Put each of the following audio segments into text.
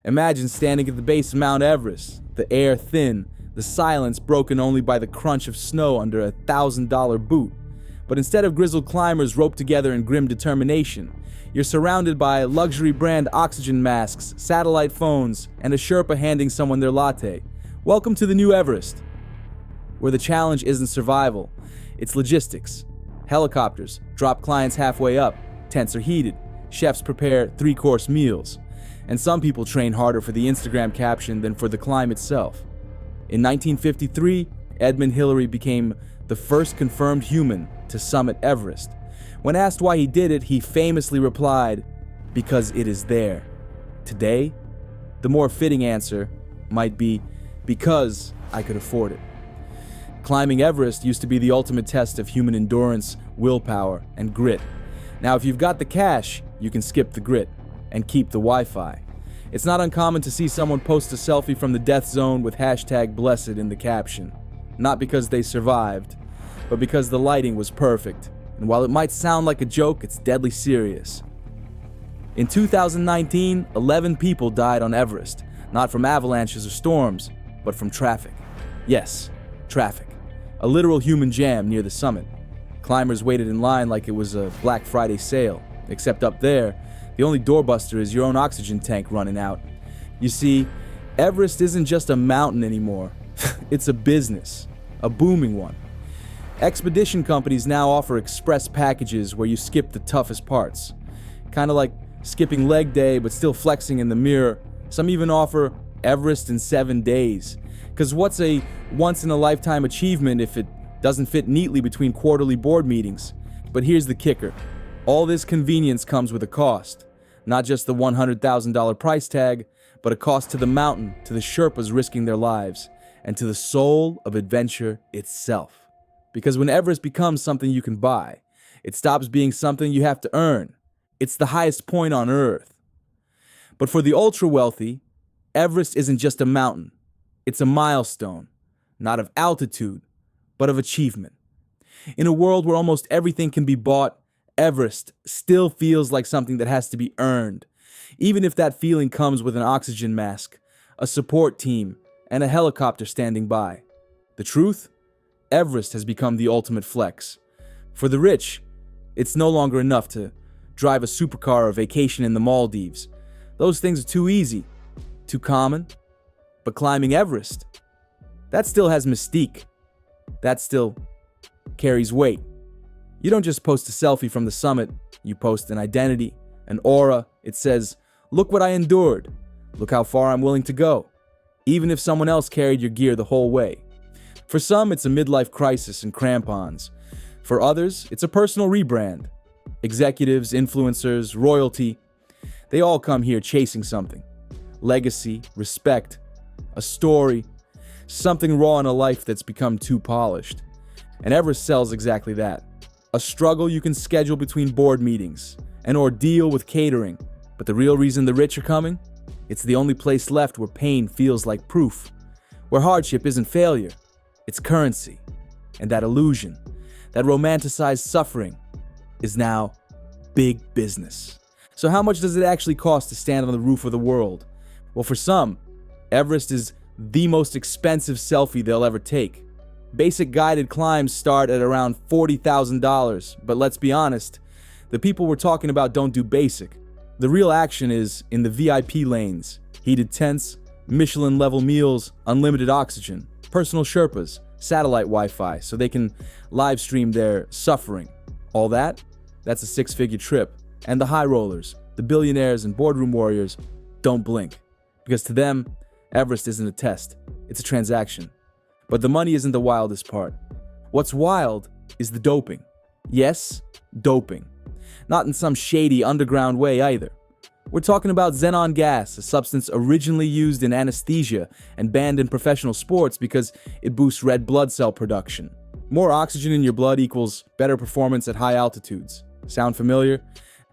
Imagine standing at the base of Mount Everest, the air thin, the silence broken only by the crunch of snow under a $1,000 boot. But instead of grizzled climbers roped together in grim determination, you're surrounded by luxury brand oxygen masks, satellite phones, and a Sherpa handing someone their latte. Welcome to the new Everest, where the challenge isn't survival, it's logistics. Helicopters drop clients halfway up, tents are heated, chefs prepare 3-course meals, and some people train harder for the Instagram caption than for the climb itself. In 1953, Edmund Hillary became the first confirmed human to summit Everest. When asked why he did it, he famously replied, "Because it is there." Today, the more fitting answer might be, "Because I could afford it." Climbing Everest used to be the ultimate test of human endurance, willpower, and grit. Now, if you've got the cash, you can skip the grit and keep the Wi-Fi. It's not uncommon to see someone post a selfie from the death zone with #blessed in the caption. Not because they survived, but because the lighting was perfect. And while it might sound like a joke, it's deadly serious. In 2019, 11 people died on Everest, not from avalanches or storms, but from traffic. Yes, traffic. A literal human jam near the summit. Climbers waited in line like it was a Black Friday sale, except up there, the only doorbuster is your own oxygen tank running out. You see, Everest isn't just a mountain anymore. It's a business, a booming one. Expedition companies now offer express packages where you skip the toughest parts. Kind of like skipping leg day but still flexing in the mirror. Some even offer Everest in 7 days. Because what's a once-in-a-lifetime achievement if it doesn't fit neatly between quarterly board meetings? But here's the kicker. All this convenience comes with a cost. Not just the $100,000 price tag, but a cost to the mountain, to the Sherpas risking their lives, and to the soul of adventure itself. Because when Everest becomes something you can buy, it stops being something you have to earn. It's the highest point on Earth. But for the ultra-wealthy, Everest isn't just a mountain. It's a milestone, not of altitude, but of achievement. In a world where almost everything can be bought, Everest still feels like something that has to be earned, even if that feeling comes with an oxygen mask, a support team, and a helicopter standing by. The truth? Everest has become the ultimate flex. For the rich, it's no longer enough to drive a supercar or vacation in the Maldives. Those things are too easy, too common. But climbing Everest, that still has mystique. That still carries weight. You don't just post a selfie from the summit, you post an identity, an aura. It says, "Look what I endured. Look how far I'm willing to go," even if someone else carried your gear the whole way. For some, it's a midlife crisis and crampons. For others, it's a personal rebrand. Executives, influencers, royalty, they all come here chasing something. Legacy, respect, a story, something raw in a life that's become too polished. And Everest sells exactly that. A struggle you can schedule between board meetings, an ordeal with catering. But the real reason the rich are coming? It's the only place left where pain feels like proof, where hardship isn't failure, it's currency. And that illusion, that romanticized suffering, is now big business. So how much does it actually cost to stand on the roof of the world? Well, for some, Everest is the most expensive selfie they'll ever take. Basic guided climbs start at around $40,000, but let's be honest, the people we're talking about don't do basic. The real action is in the VIP lanes, heated tents, Michelin-level meals, unlimited oxygen, personal Sherpas, satellite Wi-Fi so they can live stream their suffering. All that, that's a 6-figure trip. And the high rollers, the billionaires and boardroom warriors, don't blink. Because to them, Everest isn't a test, it's a transaction. But the money isn't the wildest part. What's wild is the doping. Yes, doping. Not in some shady underground way either. We're talking about xenon gas, a substance originally used in anesthesia and banned in professional sports because it boosts red blood cell production. More oxygen in your blood equals better performance at high altitudes. Sound familiar?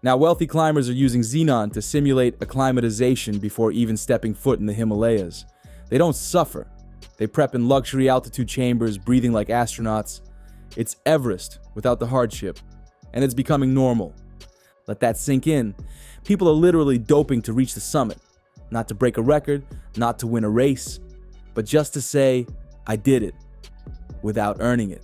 Now, wealthy climbers are using xenon to simulate acclimatization before even stepping foot in the Himalayas. They don't suffer. They prep in luxury altitude chambers, breathing like astronauts. It's Everest without the hardship, and it's becoming normal. Let that sink in. People are literally doping to reach the summit. not to break a record, not to win a race, but just to say, I did it, without earning it.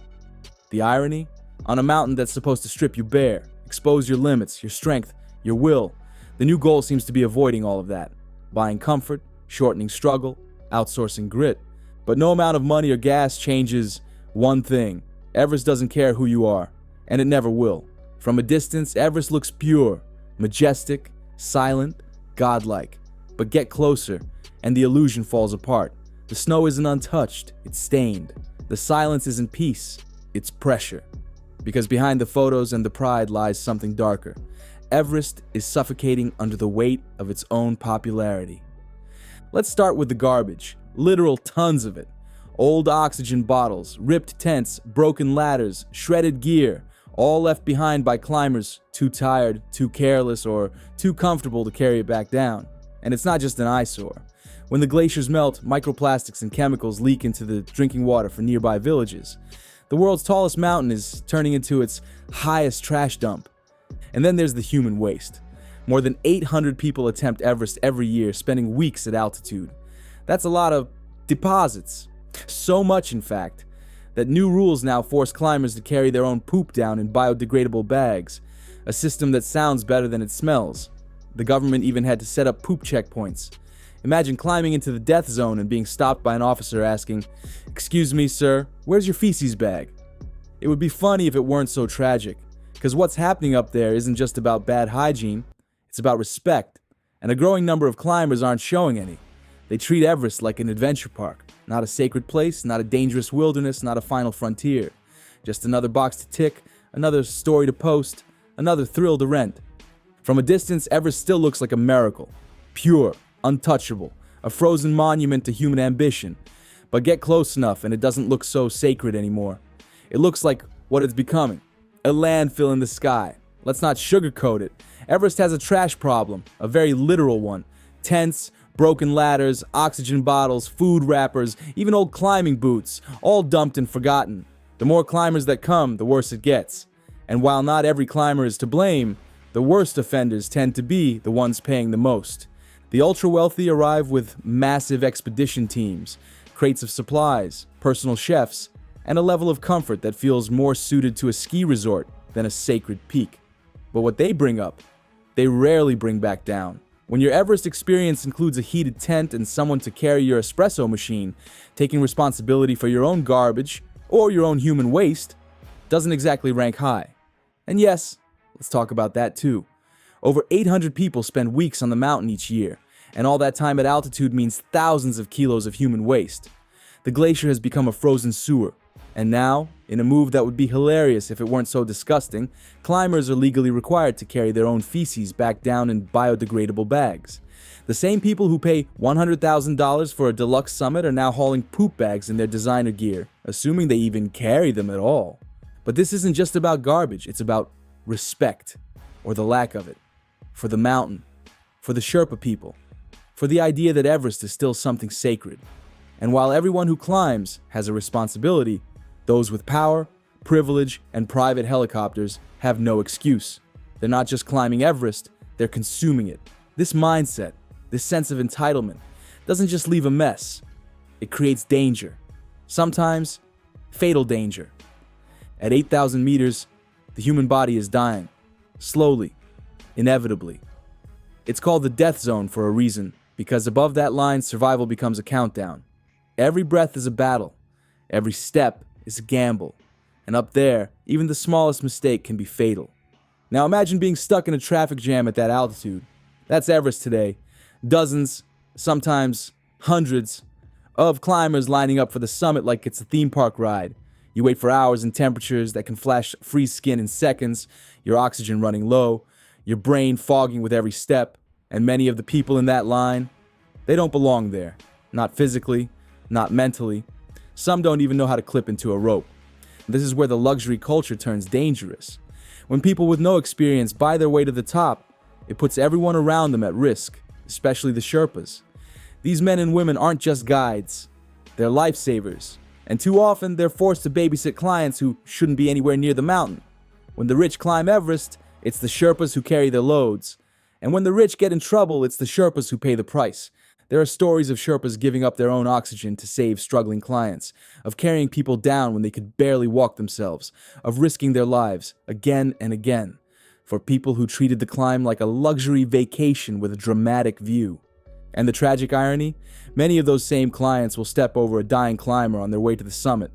The irony? On a mountain that's supposed to strip you bare, expose your limits, your strength, your will, the new goal seems to be avoiding all of that, buying comfort, shortening struggle, outsourcing grit. But no amount of money or gas changes one thing. Everest doesn't care who you are, and it never will. From a distance, Everest looks pure, majestic, silent, godlike. But get closer, and the illusion falls apart. The snow isn't untouched, it's stained. The silence isn't peace, it's pressure. Because behind the photos and the pride lies something darker. Everest is suffocating under the weight of its own popularity. Let's start with the garbage, literal tons of it. Old oxygen bottles, ripped tents, broken ladders, shredded gear, all left behind by climbers too tired, too careless, or too comfortable to carry it back down. And it's not just an eyesore. When the glaciers melt, microplastics and chemicals leak into the drinking water for nearby villages. The world's tallest mountain is turning into its highest trash dump. And then there's the human waste. More than 800 people attempt Everest every year, spending weeks at altitude. That's a lot of deposits. So much, in fact, that new rules now force climbers to carry their own poop down in biodegradable bags, a system that sounds better than it smells. The government even had to set up poop checkpoints. Imagine climbing into the death zone and being stopped by an officer asking, "Excuse me, sir, where's your feces bag?" It would be funny if it weren't so tragic, because what's happening up there isn't just about bad hygiene, it's about respect, and a growing number of climbers aren't showing any. They treat Everest like an adventure park, not a sacred place, not a dangerous wilderness, not a final frontier. Just another box to tick, another story to post, another thrill to rent. From a distance, Everest still looks like a miracle. Pure, untouchable, a frozen monument to human ambition. But get close enough and it doesn't look so sacred anymore. It looks like what it's becoming, a landfill in the sky. Let's not sugarcoat it. Everest has a trash problem, a very literal one. Tents, broken ladders, oxygen bottles, food wrappers, even old climbing boots, all dumped and forgotten. The more climbers that come, the worse it gets. And while not every climber is to blame, the worst offenders tend to be the ones paying the most. The ultra-wealthy arrive with massive expedition teams, crates of supplies, personal chefs, and a level of comfort that feels more suited to a ski resort than a sacred peak. But what they bring up, they rarely bring back down. When your Everest experience includes a heated tent and someone to carry your espresso machine, taking responsibility for your own garbage or your own human waste doesn't exactly rank high. And yes, let's talk about that too. Over 800 people spend weeks on the mountain each year, and all that time at altitude means thousands of kilos of human waste. The glacier has become a frozen sewer, and now, in a move that would be hilarious if it weren't so disgusting, climbers are legally required to carry their own feces back down in biodegradable bags. The same people who pay $100,000 for a deluxe summit are now hauling poop bags in their designer gear, assuming they even carry them at all. But this isn't just about garbage, it's about respect, or the lack of it, for the mountain, for the Sherpa people, for the idea that Everest is still something sacred. And while everyone who climbs has a responsibility, those with power, privilege, and private helicopters have no excuse. They're not just climbing Everest, they're consuming it. This mindset, this sense of entitlement, doesn't just leave a mess. It creates danger. Sometimes, fatal danger. At 8,000 meters, the human body is dying. Slowly. Inevitably. It's called the death zone for a reason, because above that line, survival becomes a countdown. Every breath is a battle. Every step is a gamble. And up there, even the smallest mistake can be fatal. Now imagine being stuck in a traffic jam at that altitude. That's Everest today. Dozens, sometimes hundreds, of climbers lining up for the summit like it's a theme park ride. You wait for hours in temperatures that can flash freeze skin in seconds, your oxygen running low, your brain fogging with every step, and many of the people in that line, they don't belong there. Not physically, not mentally. Some don't even know how to clip into a rope. This is where the luxury culture turns dangerous. When people with no experience buy their way to the top, it puts everyone around them at risk, especially the Sherpas. These men and women aren't just guides, they're lifesavers. And too often, they're forced to babysit clients who shouldn't be anywhere near the mountain. When the rich climb Everest, it's the Sherpas who carry their loads. And when the rich get in trouble, it's the Sherpas who pay the price. There are stories of Sherpas giving up their own oxygen to save struggling clients, of carrying people down when they could barely walk themselves, of risking their lives again and again, for people who treated the climb like a luxury vacation with a dramatic view. And the tragic irony? Many of those same clients will step over a dying climber on their way to the summit.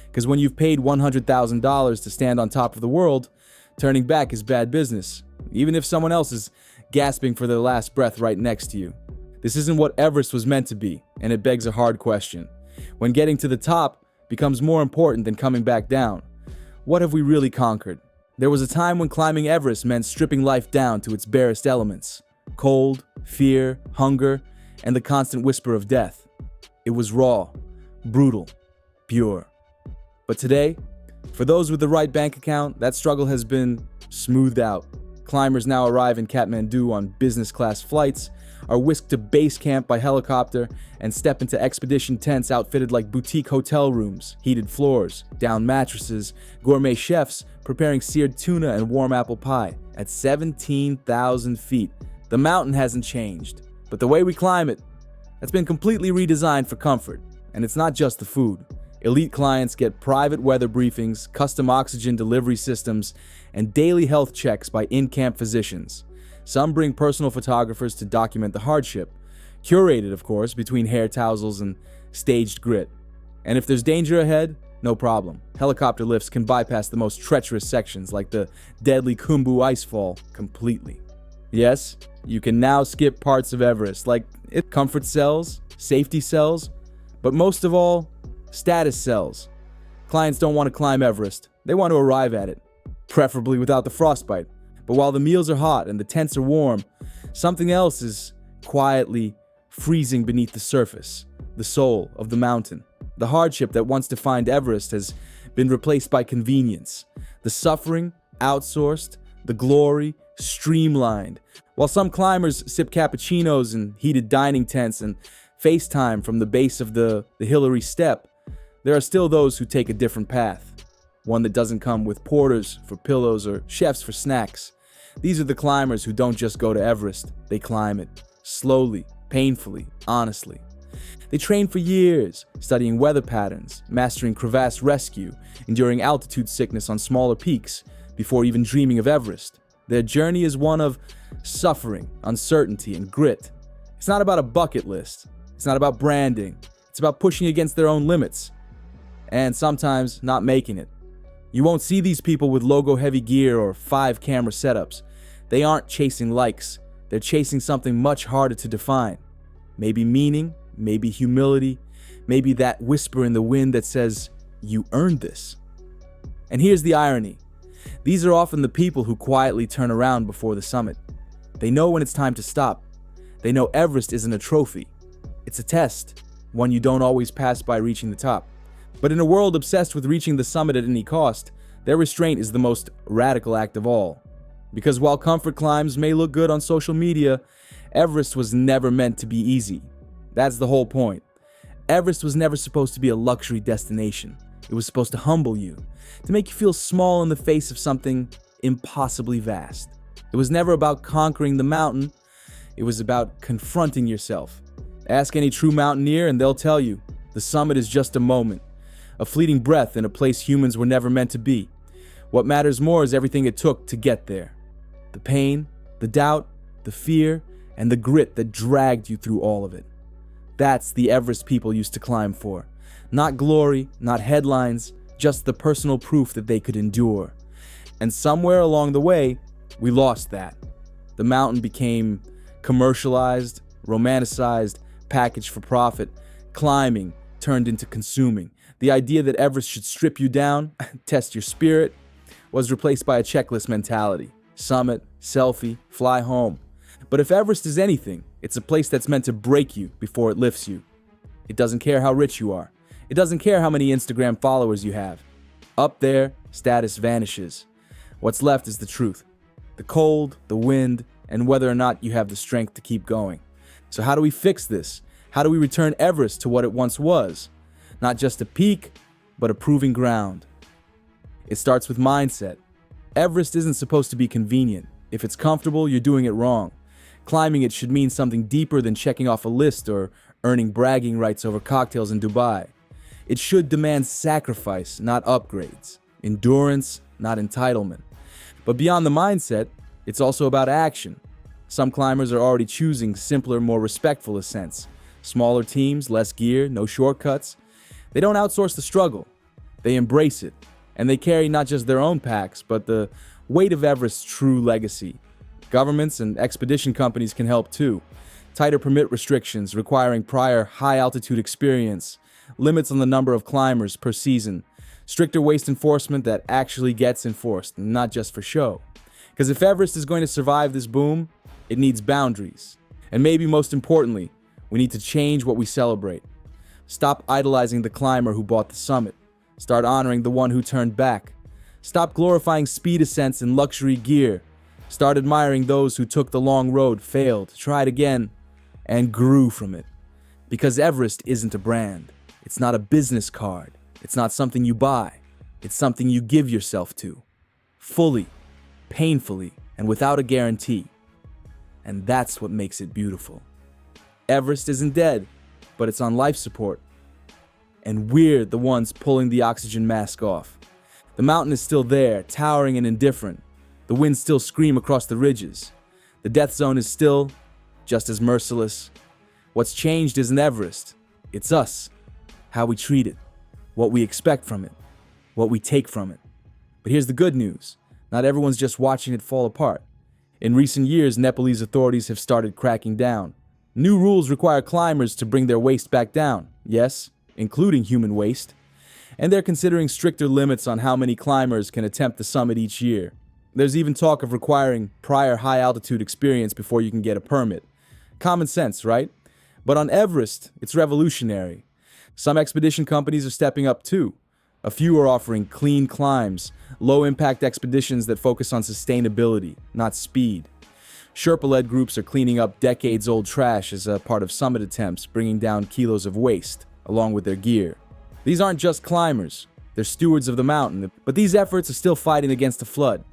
Because when you've paid $100,000 to stand on top of the world, turning back is bad business, even if someone else is gasping for their last breath right next to you. This isn't what Everest was meant to be, and it begs a hard question. When getting to the top becomes more important than coming back down, what have we really conquered? There was a time when climbing Everest meant stripping life down to its barest elements: cold, fear, hunger, and the constant whisper of death. It was raw, brutal, pure. But today, for those with the right bank account, that struggle has been smoothed out. Climbers now arrive in Kathmandu on business-class flights, are whisked to base camp by helicopter, and step into expedition tents outfitted like boutique hotel rooms, heated floors, down mattresses, gourmet chefs preparing seared tuna and warm apple pie at 17,000 feet. The mountain hasn't changed, but the way we climb it, that's been completely redesigned for comfort. And it's not just the food. Elite clients get private weather briefings, custom oxygen delivery systems, and daily health checks by in-camp physicians. Some bring personal photographers to document the hardship, curated, of course, between hair tousles and staged grit. And if there's danger ahead, no problem. Helicopter lifts can bypass the most treacherous sections, like the deadly Khumbu icefall, completely. Yes, you can now skip parts of Everest, like comfort cells, safety cells, but most of all, status cells. Clients don't want to climb Everest, they want to arrive at it, preferably without the frostbite. But while the meals are hot and the tents are warm, something else is quietly freezing beneath the surface, the soul of the mountain. The hardship that once defined Everest has been replaced by convenience. The suffering, outsourced, the glory, streamlined. While some climbers sip cappuccinos in heated dining tents and FaceTime from the base of the Hillary Step, there are still those who take a different path. One that doesn't come with porters for pillows or chefs for snacks. These are the climbers who don't just go to Everest, they climb it. Slowly, painfully, honestly. They train for years, studying weather patterns, mastering crevasse rescue, enduring altitude sickness on smaller peaks, before even dreaming of Everest. Their journey is one of suffering, uncertainty, and grit. It's not about a bucket list. It's not about branding. It's about pushing against their own limits. And sometimes not making it. You won't see these people with logo-heavy gear or 5 camera setups. They aren't chasing likes. They're chasing something much harder to define. Maybe meaning, maybe humility, maybe that whisper in the wind that says, "You earned this." And here's the irony. These are often the people who quietly turn around before the summit. They know when it's time to stop. They know Everest isn't a trophy. It's a test, one you don't always pass by reaching the top. But in a world obsessed with reaching the summit at any cost, their restraint is the most radical act of all. Because while comfort climbs may look good on social media, Everest was never meant to be easy. That's the whole point. Everest was never supposed to be a luxury destination. It was supposed to humble you, to make you feel small in the face of something impossibly vast. It was never about conquering the mountain. It was about confronting yourself. Ask any true mountaineer and they'll tell you, the summit is just a moment, a fleeting breath in a place humans were never meant to be. What matters more is everything it took to get there. The pain, the doubt, the fear, and the grit that dragged you through all of it. That's the Everest people used to climb for. Not glory, not headlines, just the personal proof that they could endure. And somewhere along the way, we lost that. The mountain became commercialized, romanticized, packaged for profit. Climbing turned into consuming. The idea that Everest should strip you down, test your spirit, was replaced by a checklist mentality. Summit, selfie, fly home. But if Everest is anything, it's a place that's meant to break you before it lifts you. It doesn't care how rich you are. It doesn't care how many Instagram followers you have. Up there, status vanishes. What's left is the truth. The cold, the wind, and whether or not you have the strength to keep going. So how do we fix this? How do we return Everest to what it once was? Not just a peak, but a proving ground. It starts with mindset. Everest isn't supposed to be convenient. If it's comfortable, you're doing it wrong. Climbing it should mean something deeper than checking off a list or earning bragging rights over cocktails in Dubai. It should demand sacrifice, not upgrades. Endurance, not entitlement. But beyond the mindset, it's also about action. Some climbers are already choosing simpler, more respectful ascents. Smaller teams, less gear, no shortcuts. They don't outsource the struggle. They embrace it. And they carry not just their own packs, but the weight of Everest's true legacy. Governments and expedition companies can help too. Tighter permit restrictions requiring prior high-altitude experience, limits on the number of climbers per season, stricter waste enforcement that actually gets enforced, not just for show. Because if Everest is going to survive this boom, it needs boundaries. And maybe most importantly, we need to change what we celebrate. Stop idolizing the climber who bought the summit. Start honoring the one who turned back. Stop glorifying speed ascents and luxury gear. Start admiring those who took the long road, failed, tried again, and grew from it. Because Everest isn't a brand. It's not a business card. It's not something you buy. It's something you give yourself to. Fully, painfully, and without a guarantee. And that's what makes it beautiful. Everest isn't dead, but it's on life support. And we're the ones pulling the oxygen mask off. The mountain is still there, towering and indifferent. The winds still scream across the ridges. The death zone is still just as merciless. What's changed isn't Everest. It's us. How we treat it. What we expect from it. What we take from it. But here's the good news. Not everyone's just watching it fall apart. In recent years, Nepalese authorities have started cracking down. New rules require climbers to bring their waste back down. Yes, including human waste. And they're considering stricter limits on how many climbers can attempt the summit each year. There's even talk of requiring prior high-altitude experience before you can get a permit. Common sense, right? But on Everest, it's revolutionary. Some expedition companies are stepping up too. A few are offering clean climbs, low-impact expeditions that focus on sustainability, not speed. Sherpa-led groups are cleaning up decades-old trash as a part of summit attempts, bringing down kilos of waste, along with their gear. These aren't just climbers, they're stewards of the mountain, but these efforts are still fighting against the flood.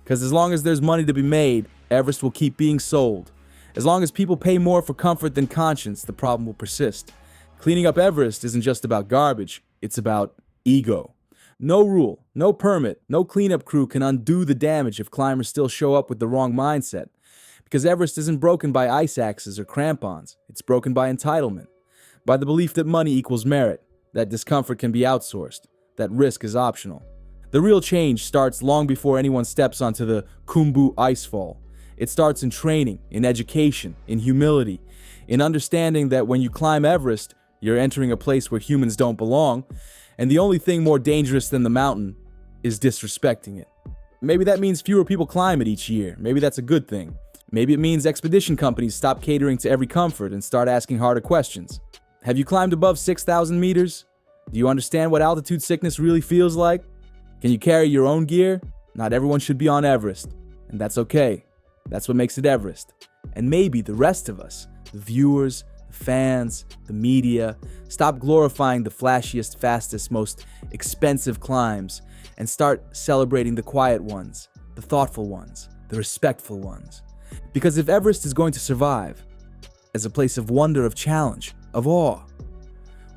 Because as long as there's money to be made, Everest will keep being sold. As long as people pay more for comfort than conscience, the problem will persist. Cleaning up Everest isn't just about garbage, it's about ego. No rule, no permit, no cleanup crew can undo the damage if climbers still show up with the wrong mindset. Because Everest isn't broken by ice axes or crampons, it's broken by entitlement. By the belief that money equals merit, that discomfort can be outsourced, that risk is optional. The real change starts long before anyone steps onto the Khumbu icefall. It starts in training, in education, in humility, in understanding that when you climb Everest, you're entering a place where humans don't belong, and the only thing more dangerous than the mountain is disrespecting it. Maybe that means fewer people climb it each year. Maybe that's a good thing. Maybe it means expedition companies stop catering to every comfort and start asking harder questions. Have you climbed above 6,000 meters? Do you understand what altitude sickness really feels like? Can you carry your own gear? Not everyone should be on Everest, and that's okay. That's what makes it Everest. And maybe the rest of us, the viewers, the fans, the media, stop glorifying the flashiest, fastest, most expensive climbs and start celebrating the quiet ones, the thoughtful ones, the respectful ones. Because if Everest is going to survive as a place of wonder, of challenge, of awe,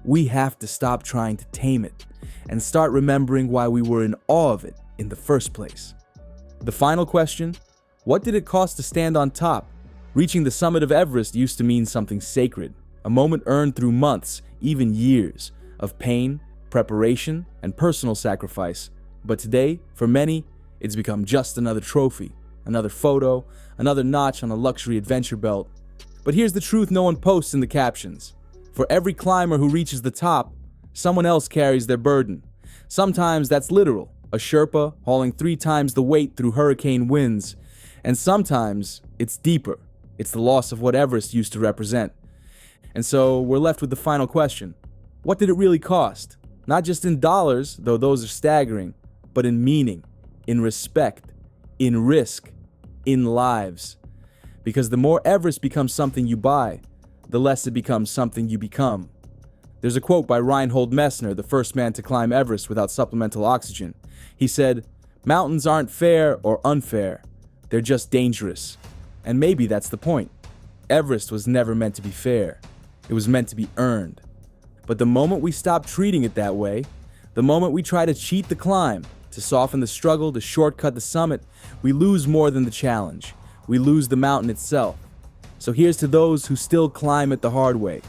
we have to stop trying to tame it and start remembering why we were in awe of it in the first place. The final question, what did it cost to stand on top? Reaching the summit of Everest used to mean something sacred, a moment earned through months, even years, of pain, preparation, and personal sacrifice. But today, for many, it's become just another trophy, another photo, another notch on a luxury adventure belt. But here's the truth no one posts in the captions. For every climber who reaches the top, someone else carries their burden. Sometimes that's literal, a Sherpa hauling 3 times the weight through hurricane winds. And sometimes it's deeper. It's the loss of what Everest used to represent. And so we're left with the final question. What did it really cost? Not just in dollars, though those are staggering, but in meaning, in respect, in risk, in lives. Because the more Everest becomes something you buy, the less it becomes something you become. There's a quote by Reinhold Messner, the first man to climb Everest without supplemental oxygen. He said, "Mountains aren't fair or unfair. They're just dangerous." And maybe that's the point. Everest was never meant to be fair. It was meant to be earned. But the moment we stop treating it that way, the moment we try to cheat the climb, to soften the struggle, to shortcut the summit, we lose more than the challenge. We lose the mountain itself. So here's to those who still climb it the hard way,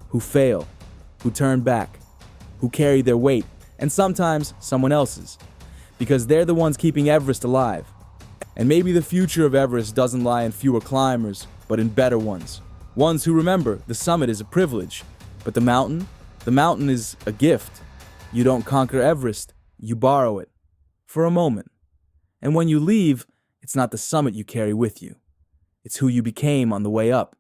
who fail, who turn back, who carry their weight, and sometimes someone else's, because they're the ones keeping Everest alive. And maybe the future of Everest doesn't lie in fewer climbers, but in better ones. Ones who remember the summit is a privilege, but the mountain is a gift. You don't conquer Everest, you borrow it. For a moment. And when you leave, it's not the summit you carry with you. It's who you became on the way up.